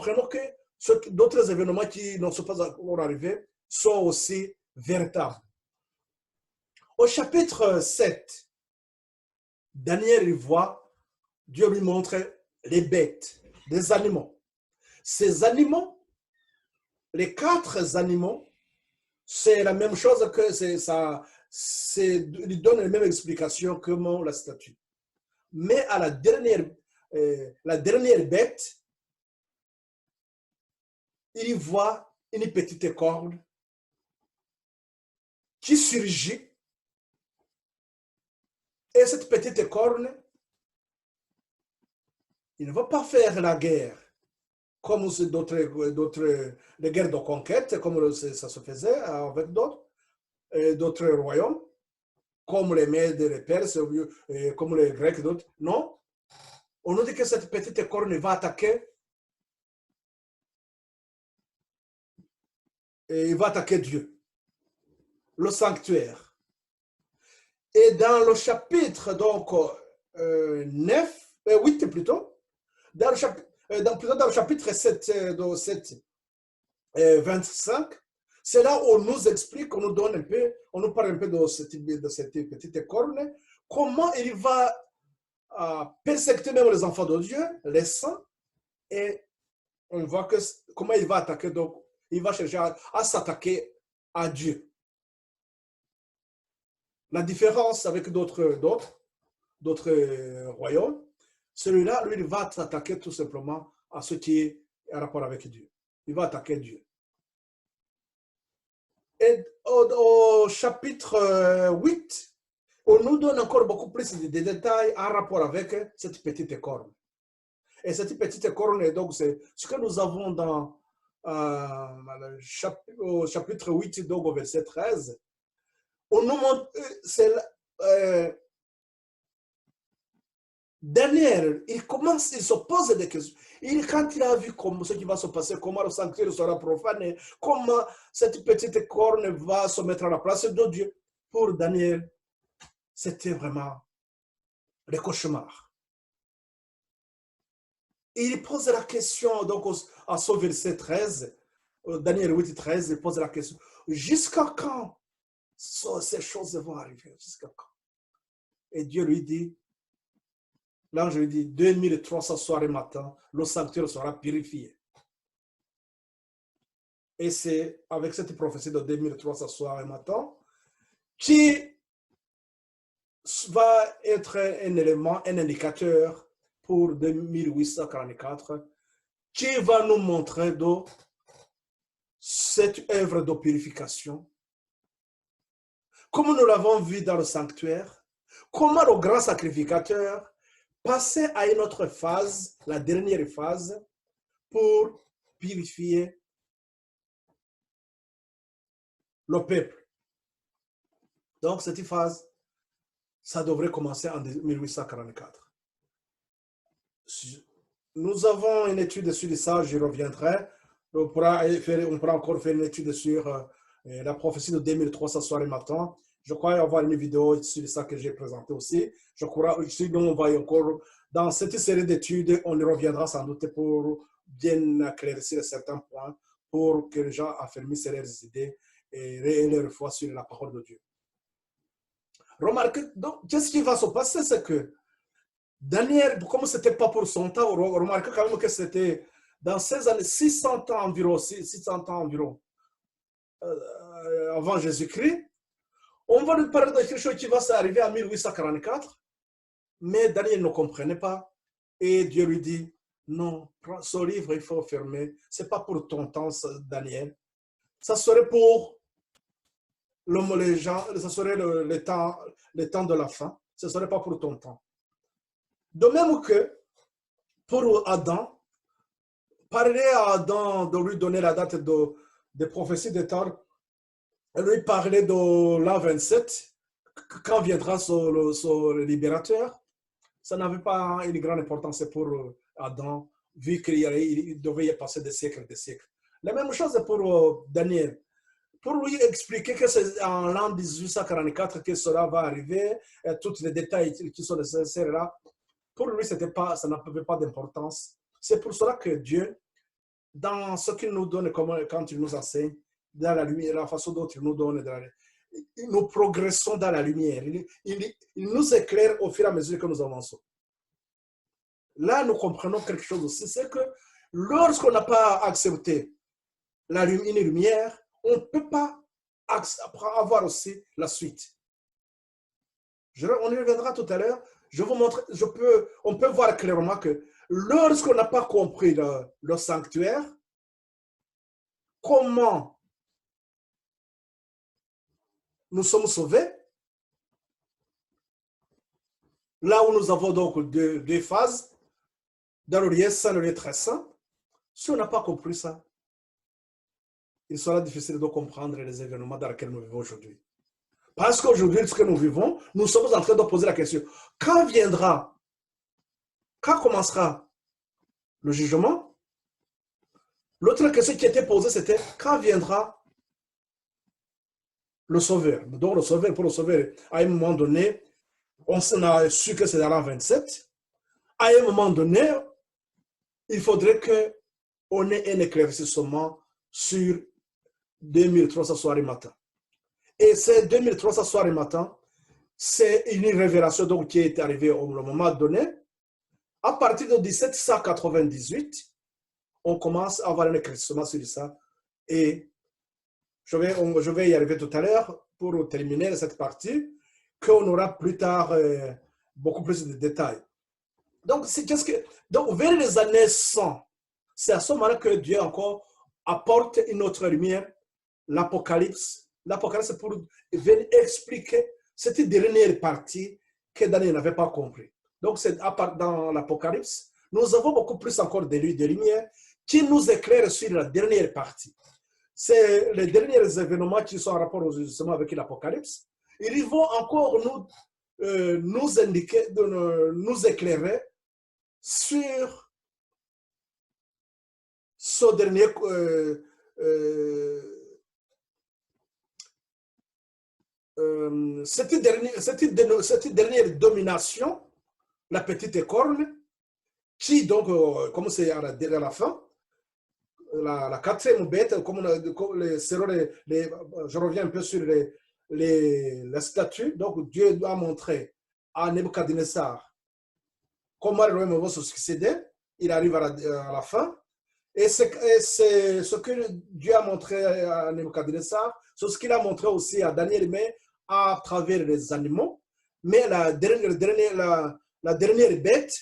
comprenons que d'autres événements qui ne sont pas encore arrivés sont aussi véritables. Au chapitre 7, Daniel y voit, Dieu lui montre les bêtes, des animaux. Ces animaux, les 4 animaux, c'est la même chose que il donne la même explication que la statue. Mais à la dernière bête, il voit une petite corne qui surgit. Et cette petite corne, il ne va pas faire la guerre comme d'autres guerres de conquête, comme ça se faisait avec d'autres royaumes, comme les Mèdes, les Perses, comme les Grecs, d'autres. Non, on nous dit que cette petite corne va attaquer, et il va attaquer Dieu, le sanctuaire. Et dans le chapitre donc 8 plutôt, dans le chapitre 7, 25, c'est là où on nous explique, on nous donne un peu, on nous parle un peu de cette petite corne, comment il va persécuter même les enfants de Dieu, les saints, et on voit que comment il va attaquer, donc il va chercher à s'attaquer à Dieu. La différence avec d'autres royaumes, celui-là, lui, il va s'attaquer tout simplement à ce qui est en rapport avec Dieu. Il va attaquer Dieu. Et au chapitre 8, on nous donne encore beaucoup plus de détails en rapport avec cette petite corne. Et cette petite corne, donc, c'est ce que nous avons dans au chapitre 8, donc au verset 13. On nous montre, Daniel, il se pose des questions. Quand il a vu ce qui va se passer, comment le sanctuaire sera profané, comment cette petite corne va se mettre à la place de Dieu, pour Daniel, c'était vraiment le cauchemar. Il pose la question, donc, à ce verset 13, Daniel 8, 13, il pose la question, jusqu'à quand ces choses vont arriver? Jusqu'à quand? Et Dieu lui dit, l'ange lui dit, 2300 soirs et matin, le sanctuaire sera purifié. Et c'est avec cette prophétie de 2300 soirs et matin qui va être un élément, un indicateur pour 2844 qui va nous montrer cette œuvre de purification. Comme nous l'avons vu dans le sanctuaire, comment le grand sacrificateur passait à une autre phase, la dernière phase, pour purifier le peuple. Donc, cette phase, ça devrait commencer en 1844. Nous avons une étude sur ça, j'y reviendrai. On pourra encore faire une étude sur la prophétie de 2300 soirs et matin. Je crois avoir une vidéo sur ça que j'ai présentée aussi. Je crois, sinon on va encore, dans cette série d'études, on y reviendra sans doute pour bien éclaircir certains points, pour que les gens affermissent leurs idées et leur foi sur la parole de Dieu. Remarquez, donc, qu'est-ce qui va se passer, c'est que Daniel, comme ce n'était pas pour son temps, remarquez quand même que c'était dans ces années, 600 ans environ, avant Jésus-Christ. On va nous parler de quelque chose qui va s'arriver en 1844, mais Daniel ne comprenait pas. Et Dieu lui dit, non, ce livre, il faut fermer. Ce n'est pas pour ton temps, Daniel. Ça serait pour les gens, ça serait le temps de la fin. Ce ne serait pas pour ton temps. De même que pour Adam, parler à Adam de lui donner la date de prophétie des temps, lui parler de l'an 27, quand viendra ce libérateur, ça n'avait pas une grande importance pour Adam, vu qu'il devait y passer des siècles et des siècles. La même chose pour Daniel. Pour lui expliquer que c'est en l'an 1844 que cela va arriver, et tous les détails qui sont nécessaires là, pour lui, ça n'avait pas d'importance. C'est pour cela que Dieu dans ce qu'il nous donne, quand il nous enseigne, dans la lumière, la façon dont il nous donne, nous progressons dans la lumière. Il nous éclaire au fur et à mesure que nous avançons. Là, nous comprenons quelque chose aussi, c'est que lorsqu'on n'a pas accepté une lumière, on ne peut pas avoir aussi la suite. On y reviendra tout à l'heure. Je vous montre, on peut voir clairement que lorsqu'on n'a pas compris le sanctuaire, comment nous sommes sauvés, là où nous avons donc deux phases, dans le lieu saint, le lieu très saint, si on n'a pas compris ça, il sera difficile de comprendre les événements dans lesquels nous vivons aujourd'hui. Parce qu'aujourd'hui, ce que nous vivons, nous sommes en train de poser la question, quand viendra, quand commencera le jugement? L'autre question qui était posée, c'était quand viendra le sauveur? Donc, le sauveur, pour le sauveur, à un moment donné, on a su que c'est dans l'an 27. À un moment donné, il faudrait qu'on ait un éclaircissement sur 2300 soirs et matin. Et ces 2300 soirs et matin, c'est une révélation donc, qui est arrivée au moment donné. À partir de 1798, on commence à avoir un éclaircissement sur ça. Et je vais y arriver tout à l'heure pour terminer cette partie, qu'on aura plus tard beaucoup plus de détails. Donc, donc, vers les années 100, c'est à ce moment-là que Dieu encore apporte une autre lumière, l'Apocalypse. L'Apocalypse, c'est pour venir expliquer cette dernière partie que Daniel n'avait pas compris. Donc, c'est dans l'Apocalypse, nous avons beaucoup plus encore de lumière qui nous éclaire sur la dernière partie. C'est les derniers événements qui sont en rapport justement avec l'Apocalypse. Ils vont encore nous indiquer, nous éclairer sur ce dernier cette dernière domination, la petite écorne, qui donc, comme c'est à la fin, la quatrième bête, comme je reviens un peu sur les statues, donc Dieu doit montrer à Nebuchadnezzar comment le royaume va se succéder, il arrive à la fin, et c'est ce que Dieu a montré à Nebuchadnezzar, c'est ce qu'il a montré aussi à Daniel, mais à travers les animaux. Mais la dernière bête,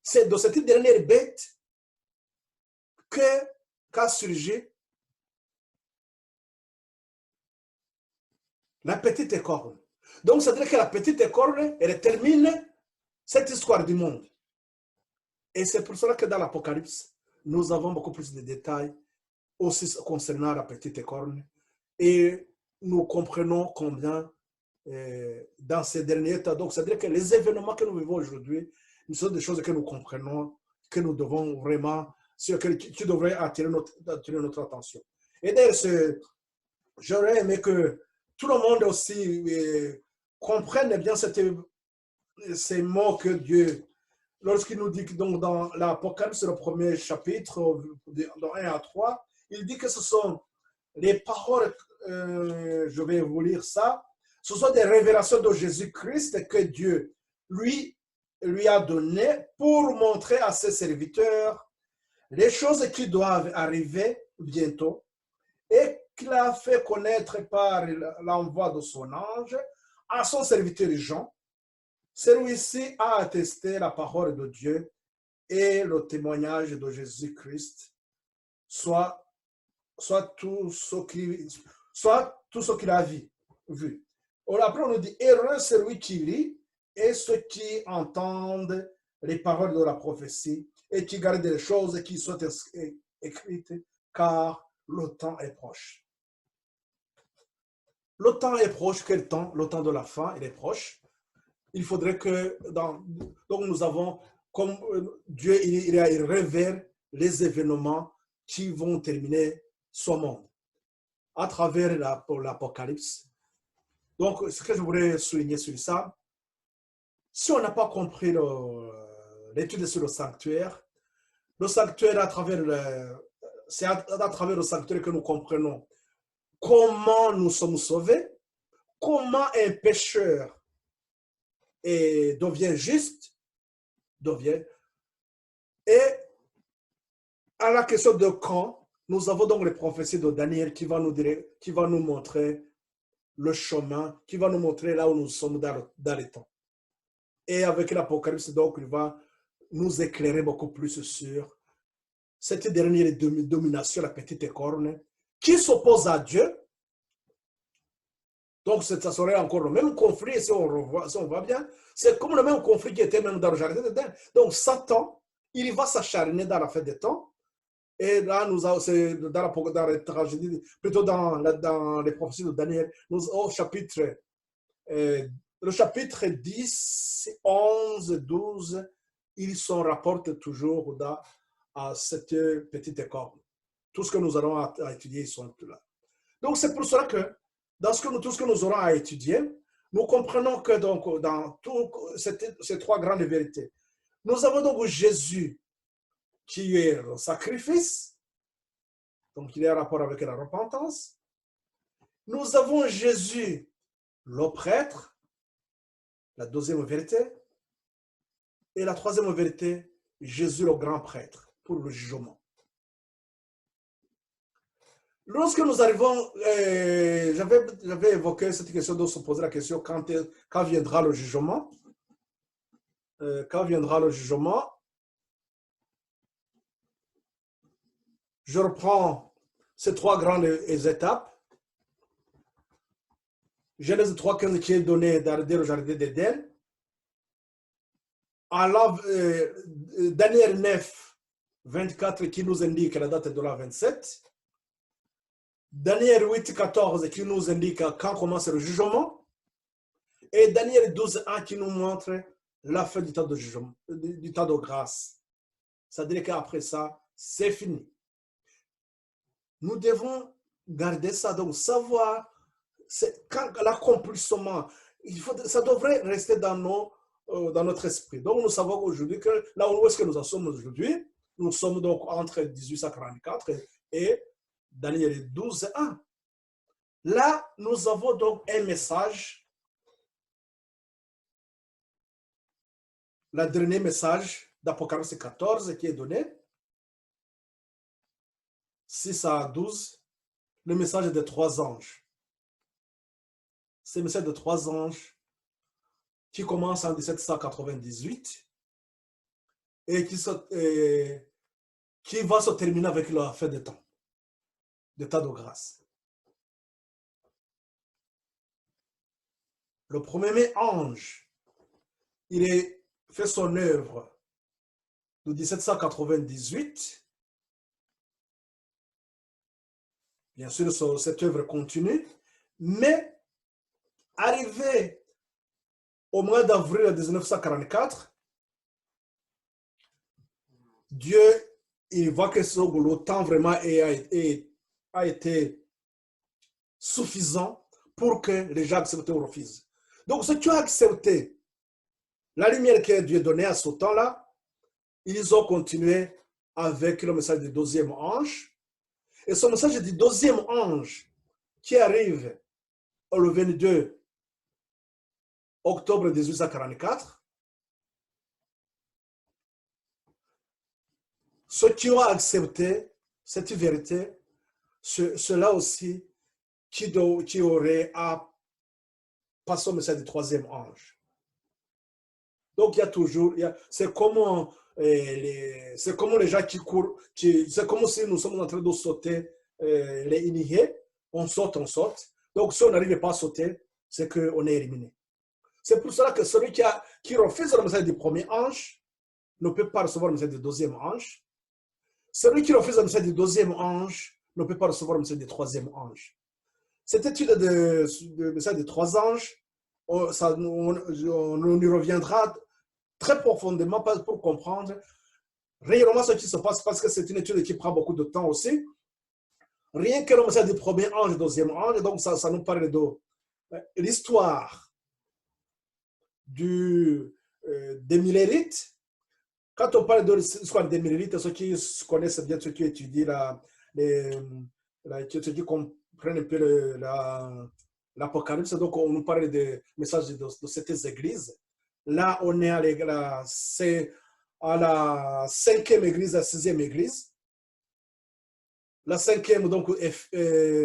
c'est de cette dernière bête qu'a surgi la petite écorne. Donc, c'est-à-dire que la petite écorne, elle termine cette histoire du monde. Et c'est pour cela que dans l'Apocalypse, nous avons beaucoup plus de détails aussi concernant la petite écorne. Et nous comprenons combien dans ces derniers temps, donc c'est-à-dire que les événements que nous vivons aujourd'hui, ce sont des choses que nous comprenons, que nous devons vraiment, qui devraient attirer notre attention. Et d'ailleurs, j'aurais aimé que tout le monde aussi comprenne bien ces mots que Dieu, lorsqu'il nous dit que donc dans l'Apocalypse, le premier chapitre, dans 1 à 3, il dit que ce sont les paroles, je vais vous lire ça, ce sont des révélations de Jésus-Christ que Dieu lui a données pour montrer à ses serviteurs les choses qui doivent arriver bientôt et qu'il a fait connaître par l'envoi de son ange à son serviteur Jean. Celui-ci a attesté la parole de Dieu et le témoignage de Jésus-Christ, soit tout ce qu'il a vu. Après, on nous dit, heureux celui qui lit et ceux qui entendent les paroles de la prophétie et qui gardent les choses qui sont écrites, car le temps est proche. Le temps est proche. Quel temps? Le temps de la fin, il est proche. Il faudrait que, donc nous avons, comme Dieu, il révèle les événements qui vont terminer ce monde à travers l'Apocalypse. Donc, ce que je voudrais souligner sur ça, si on n'a pas compris l'étude sur le sanctuaire, Le sanctuaire, c'est à travers le sanctuaire que nous comprenons comment nous sommes sauvés, comment un pécheur devient juste, et à la question de quand, nous avons donc les prophéties de Daniel qui va nous montrer le chemin, qui va nous montrer là où nous sommes dans les temps. Et avec l'Apocalypse, donc, il va nous éclairer beaucoup plus sur cette dernière domination, la petite corne, qui s'oppose à Dieu. Donc, ça serait encore le même conflit, si on voit bien. C'est comme le même conflit qui était même dans le jardin d'Éden. Donc, Satan, il va s'acharner dans la fin des temps. Et là, nous avons, dans la tragédie, plutôt dans les prophéties de Daniel, au chapitre, le chapitre 10, 11, 12, ils s'en rapportent toujours à cette petite corne. Tout ce que nous allons à étudier, ils sont là. Donc, c'est pour cela que dans tout ce que nous aurons à étudier, nous comprenons que donc, dans ces trois grandes vérités, nous avons donc Jésus qui est le sacrifice, donc il est en rapport avec la repentance. Nous avons Jésus, le prêtre, la deuxième vérité. Et la troisième vérité, Jésus, le grand prêtre, pour le jugement. Lorsque nous arrivons, j'avais évoqué cette question de se poser la question quand viendra le jugement. Quand viendra le jugement, je reprends ces trois grandes étapes. Genèse 3,15 qui est donné dans le jardin d'Éden. Daniel 9, 24 qui nous indique la date de la 27. Daniel 8, 14 qui nous indique quand commence le jugement. Et Daniel 12, 1 qui nous montre la fin du temps de jugement, du temps de grâce. C'est-à-dire qu'après ça, c'est fini. Nous devons garder ça, donc savoir quand l'accomplissement, ça devrait rester dans notre esprit. Donc nous savons aujourd'hui que là où est-ce que nous en sommes aujourd'hui, nous sommes donc entre 1844 et Daniel 12, 1. Là, nous avons donc un message, le dernier message d'Apocalypse 14 qui est donné, 6 à 12, le message des trois anges. C'est le message de trois anges qui commence en 1798 et qui va se terminer avec la fin des temps, d'état de grâce. Le premier ange, il a fait son œuvre de 1798. Bien sûr, cette œuvre continue, mais arrivé au mois d'avril 1944, Dieu, il voit que le temps vraiment a été suffisant pour que les gens acceptent ou refusent. Donc, ceux qui ont accepté la lumière que Dieu donnait à ce temps-là, ils ont continué avec le message du deuxième ange. Et ce message du deuxième ange qui arrive le 22 octobre 1844, ceux qui ont accepté cette vérité, ceux-là aussi qui auraient à passer au message du troisième ange. Donc, il y a toujours, c'est comme les gens qui courent, c'est comme si nous sommes en train de sauter les initiés, on saute. Donc, si on n'arrive pas à sauter, c'est qu'on est éliminé. C'est pour cela que celui qui refuse le message du premier ange ne peut pas recevoir le message du deuxième ange. Celui qui refuse le message du deuxième ange ne peut pas recevoir le message du troisième ange. Cette étude de message des trois anges, on y reviendra très profondément pour comprendre réellement ce qui se passe, parce que c'est une étude qui prend beaucoup de temps aussi. Rien que le message du premier ange, du deuxième ange, donc ça nous parle de l'histoire des Millérites, Quand on parle de l'histoire des millilitres, ceux qui connaissent bien, ceux qui étudient ceux qui comprennent un peu l'Apocalypse, donc on nous parle des messages de cette église. Là, on est à la cinquième église, la sixième église. La cinquième, donc,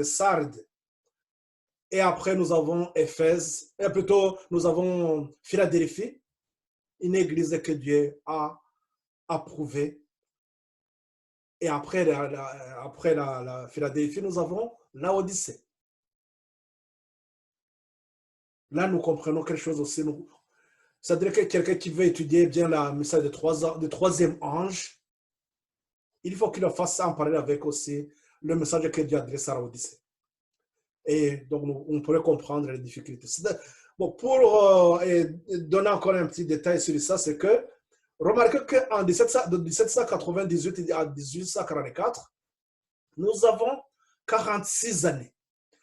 Sardes. Et après, nous avons Éphèse, et plutôt, nous avons Philadelphie, une église que Dieu a approuvée. Et après la Philadelphie, nous avons Laodicée. Là, nous comprenons quelque chose aussi. C'est-à-dire que quelqu'un qui veut étudier bien le message de troisième ange, il faut qu'il fasse ça en parallèle avec aussi le message que Dieu adresse à Laodicée. Et donc, on pourrait comprendre les difficultés. Bon, pour donner encore un petit détail sur ça, c'est que remarquez qu'en 1798 à 1844, nous avons 46 années.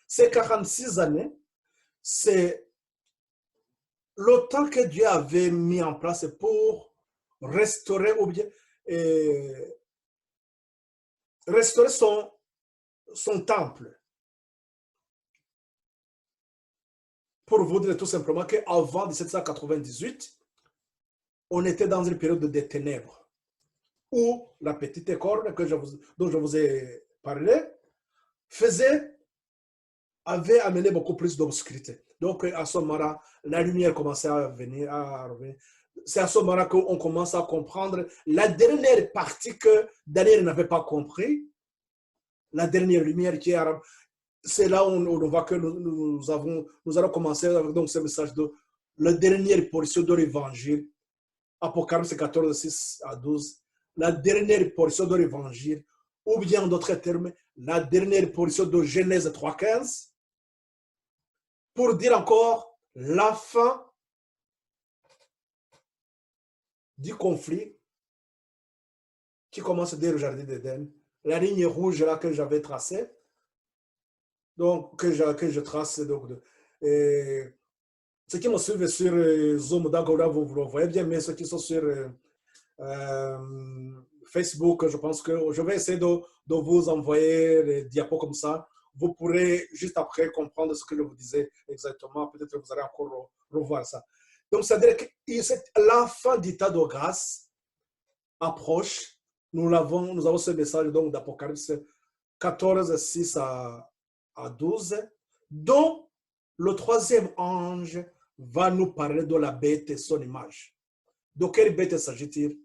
Ces 46 années, c'est le temps que Dieu avait mis en place pour restaurer ou bien restaurer son temple. Pour vous dire tout simplement qu'avant 1798, on était dans une période de ténèbres où la petite corne dont je vous ai parlé avait amené beaucoup plus d'obscurité. Donc, à ce moment-là, la lumière commençait à venir, C'est à ce moment-là qu'on commence à comprendre la dernière partie que Daniel n'avait pas compris, la dernière lumière qui est arabe. C'est là où on voit que nous allons commencer avec donc, ce message de la dernière portion de l'évangile, Apocalypse 14, 6 à 12, la dernière portion de l'évangile, ou bien en d'autres termes, la dernière portion de Genèse 3, 15, pour dire encore la fin du conflit qui commence dès le jardin d'Éden, la ligne rouge là que j'avais tracée, donc que je trace. Donc, ceux qui me suivent sur Zoom, donc là, vous le voyez bien, mais ceux qui sont sur Facebook, je pense que je vais essayer de vous envoyer les diapos comme ça. Vous pourrez juste après comprendre ce que je vous disais exactement. Peut-être que vous allez encore revoir ça. Donc, c'est-à-dire que la fin du tas de grâce approche. Nous avons ce message d'Apocalypse 14, 6 à 12, dont le troisième ange va nous parler de la bête et son image. De quelle bête s'agit-il?